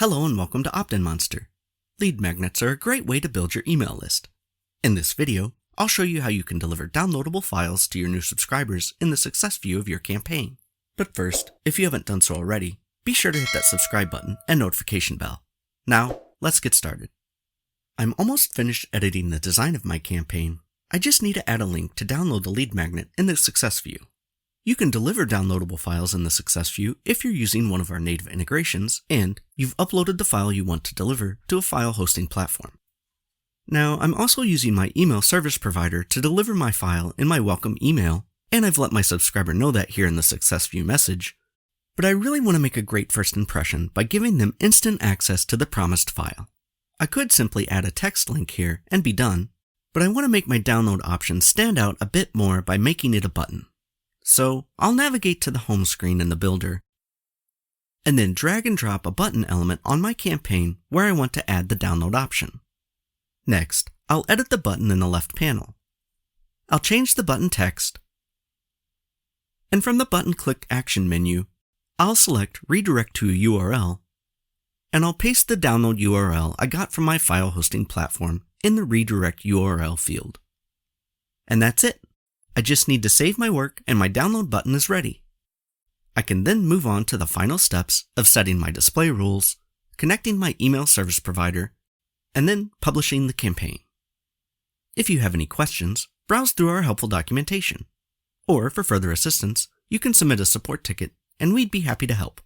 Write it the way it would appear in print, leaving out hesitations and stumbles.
Hello and welcome to OptinMonster. Lead magnets are a great way to build your email list. In this video, I'll show you how you can deliver downloadable files to your new subscribers in the success view of your campaign. But first, if you haven't done so already, be sure to hit that subscribe button and notification bell. Now, let's get started. I'm almost finished editing the design of my campaign. I just need to add a link to download the lead magnet in the success view. You can deliver downloadable files in the success view if you're using one of our native integrations and you've uploaded the file you want to deliver to a file hosting platform. Now, I'm also using my email service provider to deliver my file in my welcome email, and I've let my subscriber know that here in the success view message, but I really want to make a great first impression by giving them instant access to the promised file. I could simply add a text link here and be done, but I want to make my download option stand out a bit more by making it a button. So I'll navigate to the home screen in the builder, and then drag and drop a button element on my campaign where I want to add the download option. Next, I'll edit the button in the left panel. I'll change the button text, and from the button click action menu, I'll select redirect to a URL, and I'll paste the download URL I got from my file hosting platform in the redirect URL field. And that's it. I just need to save my work and my download button is ready. I can then move on to the final steps of setting my display rules, connecting my email service provider, and then publishing the campaign. If you have any questions, browse through our helpful documentation. Or for further assistance, you can submit a support ticket and we'd be happy to help.